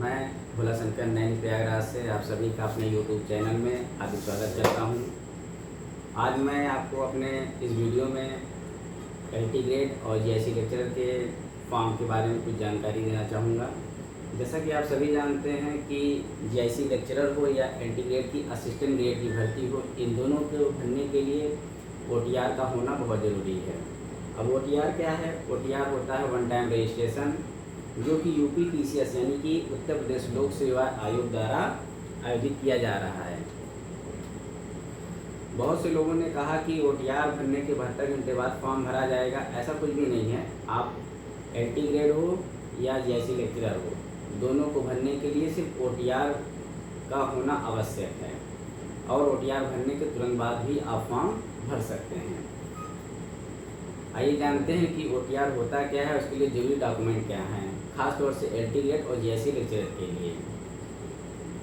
मैं भोला शंकर नैनी प्रयागराज से आप सभी का अपने यूट्यूब चैनल में हार्दिक स्वागत करता हूं। आज मैं आपको अपने इस वीडियो में एलटी ग्रेड और जीआईसी लेक्चरर के फॉर्म के बारे में कुछ जानकारी देना चाहूँगा। जैसा कि आप सभी जानते हैं कि जीआईसी लेक्चरर हो या एलटी ग्रेड की असिस्टेंट ग्रेड की भर्ती हो, इन दोनों को भरने के लिए ओटीआर का होना बहुत ज़रूरी है। अब ओटीआर क्या है? ओटीआर होता है वन टाइम रजिस्ट्रेशन, जो कि यूपी पीसीएस यानी कि उत्तर प्रदेश लोक सेवा आयोग द्वारा आयोजित किया जा रहा है। बहुत से लोगों ने कहा कि ओटीआर भरने के 72 घंटे बाद फॉर्म भरा जाएगा। ऐसा कुछ भी नहीं है। आप एलटी ग्रेड हो या जीआईसी लेक्चरर हो, दोनों को भरने के लिए सिर्फ ओटीआर का होना आवश्यक है और ओटीआर भरने के तुरंत बाद भी आप फॉर्म भर सकते हैं। आइए जानते हैं कि ओटीआर होता क्या है, उसके लिए जरूरी डॉक्यूमेंट क्या हैं, खास तौर से एलटी ग्रेड और जीआईसी लेक्चरर के लिए।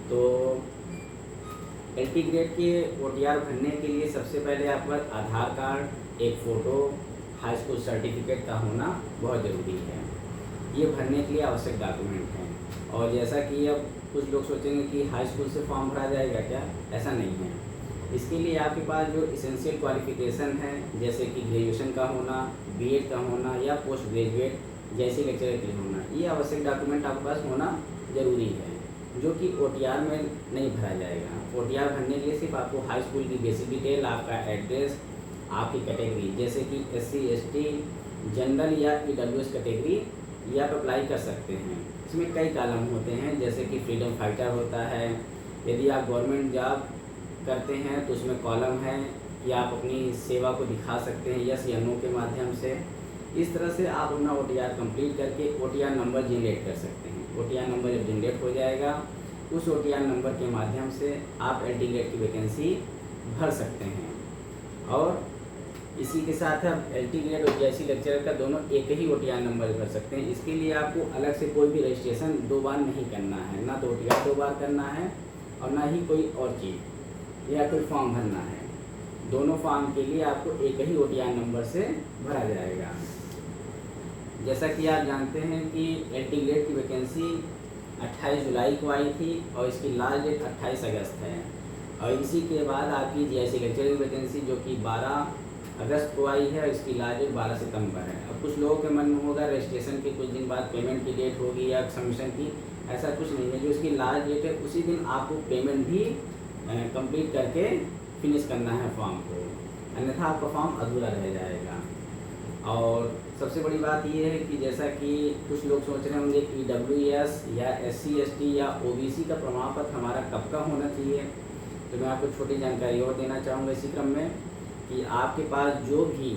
तो एलटी ग्रेड के ओटीआर भरने के लिए सबसे पहले आपके पास आधार कार्ड, एक फ़ोटो, हाई स्कूल सर्टिफिकेट का होना बहुत ज़रूरी है। ये भरने के लिए आवश्यक डॉक्यूमेंट हैं। और जैसा कि अब कुछ लोग सोचेंगे कि हाई स्कूल से फॉर्म भरा जाएगा क्या, ऐसा नहीं है। इसके लिए आपके पास जो इसेंशियल क्वालिफ़िकेशन है, जैसे कि ग्रेजुएशन का होना, बीएड का होना या पोस्ट ग्रेजुएट जैसे लेक्चरर के लिए होना, ये आवश्यक डॉक्यूमेंट आपके पास होना ज़रूरी है, जो कि ओटीआर में नहीं भरा जाएगा। ओटीआर भरने के लिए सिर्फ आपको हाई स्कूल की बेसिक डिटेल, आपका एड्रेस, आपकी कैटेगरी जैसे कि एससी, एसटी, जनरल या ईडब्ल्यूएस कैटेगरी, ये आप अप्लाई कर सकते हैं। इसमें कई कॉलम होते हैं, जैसे कि फ्रीडम फाइटर होता है। यदि आप गवर्नमेंट जॉब करते हैं तो उसमें कॉलम है कि आप अपनी सेवा को दिखा सकते हैं यस या नो के माध्यम से। इस तरह से आप अपना ओटीआर कंप्लीट करके ओटीआर नंबर जनरेट कर सकते हैं। ओटीआर नंबर जब जनरेट हो जाएगा, उस ओटीआर नंबर के माध्यम से आप एलटी ग्रेड की वैकेंसी भर सकते हैं। और इसी के साथ आप एलटी ग्रेड और जीआईसी लेक्चरर का दोनों एक ही ओटीआर नंबर भर सकते हैं। इसके लिए आपको अलग से कोई भी रजिस्ट्रेशन 2 बार नहीं करना है, ना तो ओटीआर 2 बार करना है और ना ही कोई और चीज़ या कोई फॉर्म भरना है। दोनों फॉर्म के लिए आपको एक ही ओटीआर नंबर से भरा जाएगा। जैसा कि आप जानते हैं कि एलटी ग्रेड की वैकेंसी 28 जुलाई को आई थी और इसकी लास्ट डेट 28 अगस्त है। और इसी के बाद आपकी जीआईसी लेक्चरर की वैकेंसी जो कि 12 अगस्त को आई है, इसकी लास्ट डेट 12 सितंबर है। अब कुछ लोगों के मन में होगा रजिस्ट्रेशन के कुछ दिन बाद पेमेंट की डेट होगी या सबमिशन की, ऐसा कुछ नहीं है। जो इसकी लास्ट डेट है उसी दिन आपको पेमेंट भी कंप्लीट करके फिनिश करना है फॉर्म को, अन्यथा आपका फॉर्म अधूरा रह जाएगा। और सबसे बड़ी बात ये है कि जैसा कि कुछ लोग सोच रहे होंगे कि ईडब्ल्यूएस या एससी, एसटी या ओबीसी का प्रमाण पत्र हमारा कब का होना चाहिए, तो मैं आपको छोटी जानकारी और देना चाहूँगा इसी क्रम में कि आपके पास जो भी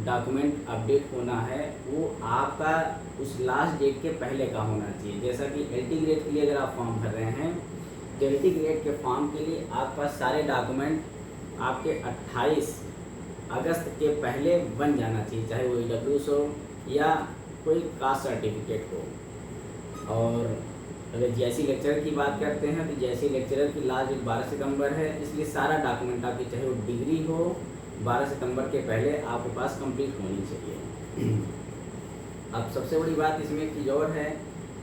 डॉक्यूमेंट अपडेट होना है वो आपका उस लास्ट डेट के पहले का होना चाहिए। जैसा कि एलटी ग्रेड के लिए अगर आप फॉर्म भर रहे हैं तो एलटी ग्रेड के फॉर्म के लिए आपके पास सारे डॉक्यूमेंट आपके 28 अगस्त के पहले बन जाना चाहिए, चाहे वो ईडब्ल्यूएस हो या कोई कास्ट सर्टिफिकेट हो। और अगर जीआईसी लेक्चरर की बात करते हैं तो जीआईसी लेक्चरर की लास्ट डेट 12 सितंबर है, इसलिए सारा डॉक्यूमेंट आपकी चाहे वो डिग्री हो 12 सितंबर के पहले आपके पास कंप्लीट होनी चाहिए। अब सबसे बड़ी बात इसमें एक चीज़ और है,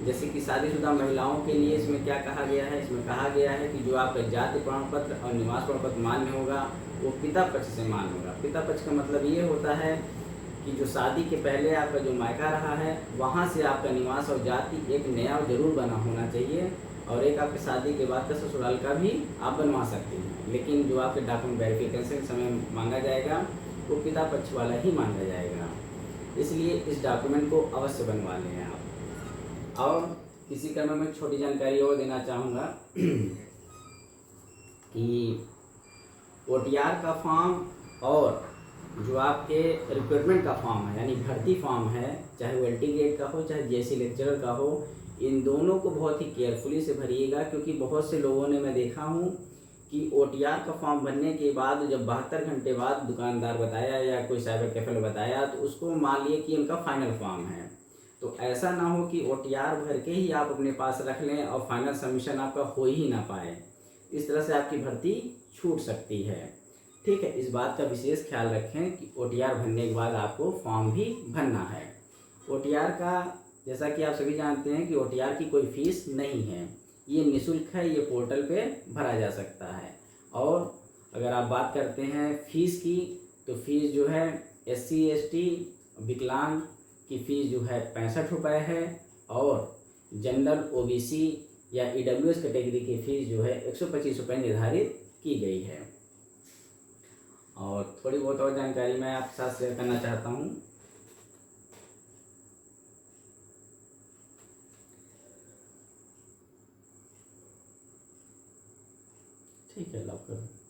जैसे कि शादीशुदा महिलाओं के लिए इसमें क्या कहा गया है, इसमें कहा गया है कि जो आपका जाति प्रमाण पत्र और निवास प्रमाण पत्र मान्य होगा वो पिता पक्ष से मान्य होगा। पिता पक्ष का मतलब ये होता है कि जो शादी के पहले आपका जो मायका रहा है वहाँ से आपका निवास और जाति एक नया जरूर बना होना चाहिए, और एक आपके शादी के बाद का ससुराल का भी आप बनवा सकते हैं। लेकिन जो आपके डॉक्यूमेंट वेरिफिकेशन के समय मांगा जाएगा वो पिता पक्ष वाला ही मांगा जाएगा, इसलिए इस डॉक्यूमेंट को अवश्य बनवा लें आप। और इसी क्रम में छोटी जानकारी और देना चाहूँगा कि ओटीआर का फॉर्म और जो आपके रिक्रूटमेंट का फॉर्म है यानी भर्ती फॉर्म है, चाहे वो एलटी ग्रेड का हो चाहे जीआईसी लेक्चरर का हो, इन दोनों को बहुत ही केयरफुली से भरिएगा। क्योंकि बहुत से लोगों ने मैं देखा हूँ कि ओटीआर का फॉर्म भरने के बाद जब 72 घंटे बाद दुकानदार बताया या कोई साइबर कैफे बताया तो उसको मान लिए कि उनका फाइनल फॉर्म है। तो ऐसा ना हो कि ओटीआर भर के ही आप अपने पास रख लें और फाइनल सबमिशन आपका हो ही ना पाए, इस तरह से आपकी भर्ती छूट सकती है। ठीक है, इस बात का विशेष ख्याल रखें कि ओटीआर भरने के बाद आपको फॉर्म भी भरना है। ओटीआर का जैसा कि आप सभी जानते हैं कि OTR की कोई फीस नहीं है, ये निःशुल्क है, ये पोर्टल पे भरा जा सकता है। और अगर आप बात करते हैं फीस की, तो फीस जो है SC ST विकलांग की फ़ीस जो है 65 रुपये है, और जनरल OBC या EWS कैटेगरी की फ़ीस जो है 125 रुपये निर्धारित की गई है। और थोड़ी बहुत और जानकारी मैं आपके साथ शेयर करना चाहता हूँ। ठीक है, लॉक करो।